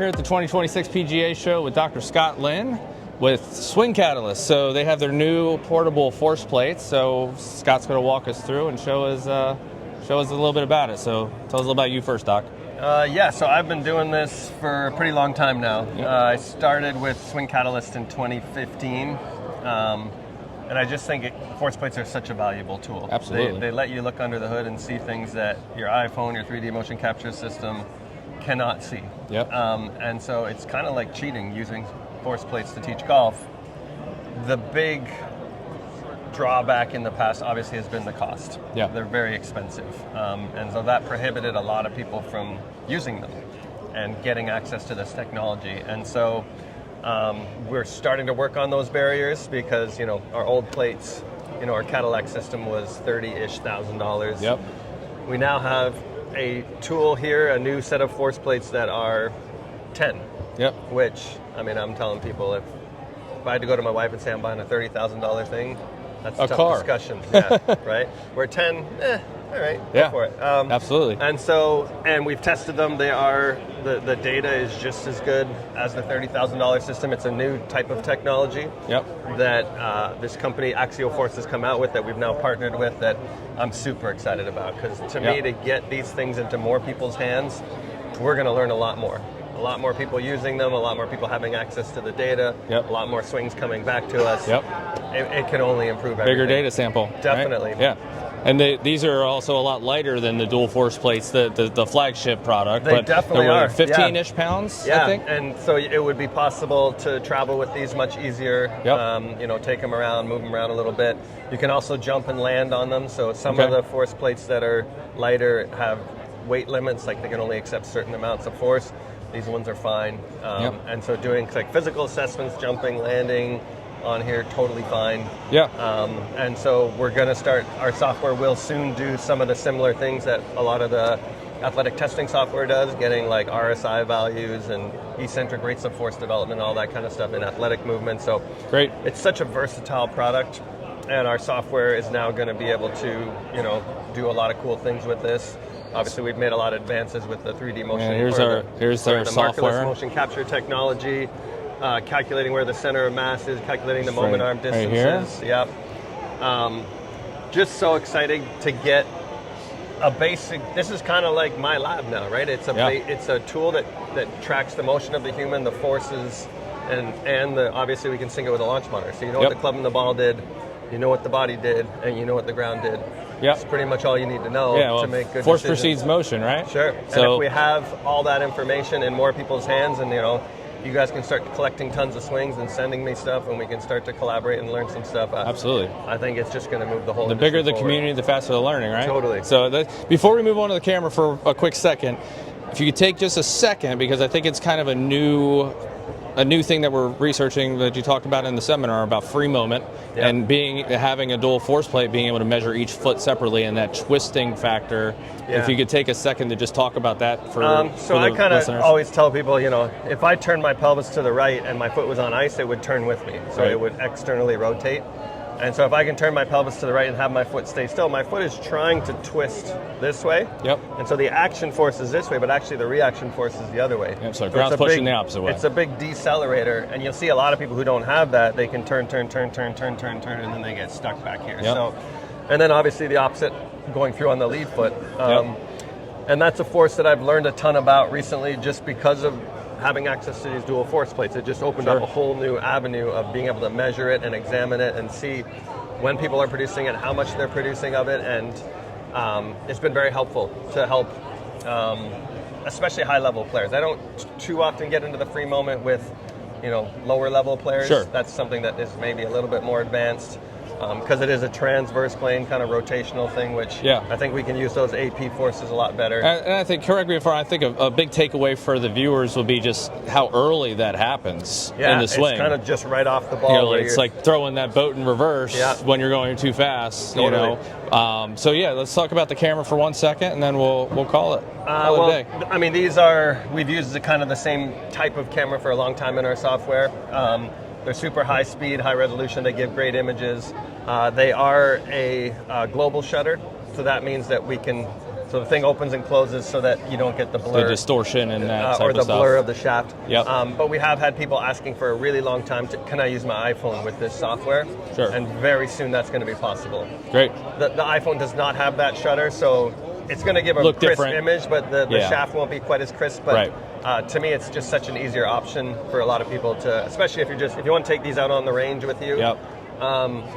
here at the 2026 PGA show with Dr. Scott LYNN with Swing Catalyst. So they have their new portable force plates. So Scott's going to walk us through and show us a little bit about it. So tell us a little about you first, Doc. So I've been doing this for a pretty long time now. Yep. I started with Swing Catalyst in 2015. And I just think force plates are such a valuable tool. Absolutely. They let you look under the hood and see things that your iPhone, your 3D motion capture system cannot see. Yep. And so it's kind of like cheating using force plates to teach golf. The big drawback in the past obviously has been the cost. Yeah. They're very expensive. And so that prohibited a lot of people from using them and getting access to this technology. And so we're starting to work on those barriers because, our old plates, our Cadillac system was $30-ish thousand. Yep. We now have a tool here, a new set of force plates that are 10. Yep. Which, I'm telling people, if I had to go to my wife and say I'm buying a $30,000 thing, that's a tough car discussion. Yeah, right? Where 10, all right, yeah, go for it. Absolutely. And we've tested them. They are, the data is just as good as the $30,000 system. It's a new type of technology that this company Axial Force has come out with that we've now partnered with that I'm super excited about. Because to me, to get these things into more people's hands, we're going to learn a lot more. A lot more people using them, a lot more people having access to the data, a lot more swings coming back to us. It can only improve everything. Bigger data sample. Definitely. Right? Yeah. And these are also a lot lighter than the dual force plates, the flagship product. They definitely are. 15-ish pounds, yeah. I think? And so it would be possible to travel with these much easier. Take them around, move them around a little bit. You can also jump and land on them. So some of the force plates that are lighter have weight limits, like they can only accept certain amounts of force. These ones are fine. And so doing like physical assessments, jumping, landing on here, totally fine. Yeah. And so we're going to start, our software will soon do some of the similar things that a lot of the athletic testing software does, getting like RSI values and eccentric rates of force development, all that kind of stuff in athletic movement. So great. It's such a versatile product, and our software is now going to be able to, do a lot of cool things with this. Obviously, we've made a lot of advances with the 3D motion. Here's our software. Markerless motion capture technology, calculating where the center of mass is, calculating the moment arm distances. Yep. Just so exciting to get a basic. This is kind of like my lab now, right? It's a tool that tracks the motion of the human, the forces, and obviously we can sync it with a launch monitor. So you know what the club and the ball did, you know what the body did, and you know what the ground did. It's pretty much all you need to know to make good force decisions. precedes motion, right? Sure. So and if we have all that information in more people's hands, and you guys can start collecting tons of swings and sending me stuff, and we can start to collaborate and learn some stuff. Absolutely. I think it's just going to move the whole. The bigger the community, the faster the learning, right? Totally. So before we move on to the camera for a quick second, if you could take just a second, because I think it's kind of a new thing that we're researching that you talked about in the seminar about free moment and having a dual force plate, being able to measure each foot separately and that twisting factor. If you could take a second to just talk about that for so I kind of always tell people, if I turned my pelvis to the right and my foot was on ice, it would turn with me. So it would externally rotate. And so if I can turn my pelvis to the right and have my foot stay still, my foot is trying to twist this way. And so the action force is this way, but actually the reaction force is the other way. So ground's pushing the opposite way. It's a big decelerator, and you'll see a lot of people who don't have that, they can turn, and then they get stuck back here. So, and then obviously the opposite going through on the lead foot. And that's a force that I've learned a ton about recently just because of having access to these dual force plates. It just opened up a whole new avenue of being able to measure it and examine it and see when people are producing it, how much they're producing of it, and it's been very helpful to help especially high-level players. I don't too often get into the free moment with lower-level players. That's something that is maybe a little bit more advanced. because it is a transverse plane kind of rotational thing, which I think we can use those AP forces a lot better. And I think, correct me if I'm wrong, I think a big takeaway for the viewers will be just how early that happens in the swing. It's kind of just right off the ball. You know, it's like throwing that boat in reverse when you're going too fast. Totally. You know, so let's talk about the camera for 1 second, and then we'll call it. Well, I mean, we've used kind of the same type of camera for a long time in our software. They're super high speed, high resolution. They give great images. They are a global shutter, so that means that we can So the thing opens and closes so that you don't get the blur. The distortion and that type or the of stuff. blur of the shaft. Yep. But we have had people asking for a really long time, can I use my iPhone with this software? Sure. And very soon that's going to be possible. Great. The iPhone does not have that shutter, so it's going to give a Look crisp different. image, but the shaft won't be quite as crisp. But to me, it's just such an easier option for a lot of people to, especially if you want to take these out on the range with you. Yep.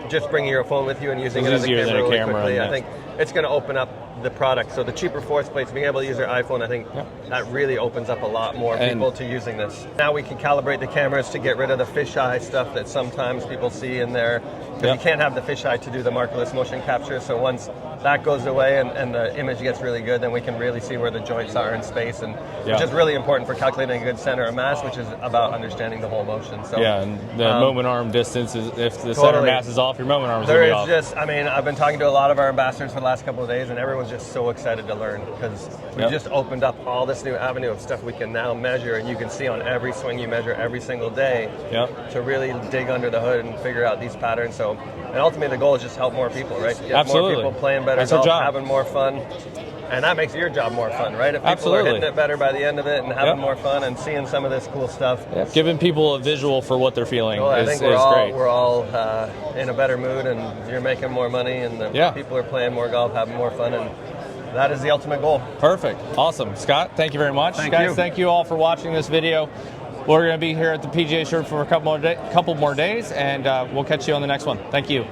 Just bringing your phone with you and using it as a easier camera than a really camera, quickly. yeah. I think it's going to open up the product. So the cheaper force plates, being able to use your iPhone, I think that really opens up a lot more people to using this. Now we can calibrate the cameras to get rid of the fisheye stuff that sometimes people see in there. Because you can't have the fisheye to do the markerless motion capture. So once that goes away and the image gets really good, then we can really see where the joints are in space, and which is really important for calculating a good center of mass, which is about understanding the whole motion. So and the moment arm distance is, if the center mass is off, your moment arm is going to be off. Just, I mean, I've been talking to a lot of our ambassadors for the last couple of days, and everyone's just so excited to learn because we just opened up all this new avenue of stuff we can now measure, and you can see on every swing you measure every single day to really dig under the hood and figure out these patterns. So, and ultimately the goal is just help more people, right? Get Absolutely. more people playing better golf, having more fun. And that makes your job more fun, right? If people are hitting it better by the end of it and having more fun and seeing some of this cool stuff. Giving people a visual for what they're feeling I think is great. We're all in a better mood, and you're making more money, and the people are playing more golf, having more fun, and that is the ultimate goal. Perfect. Awesome. Scott, thank you very much. Guys, thank you all for watching this video. We're going to be here at the PGA Show for a couple more days, and we'll catch you on the next one. Thank you.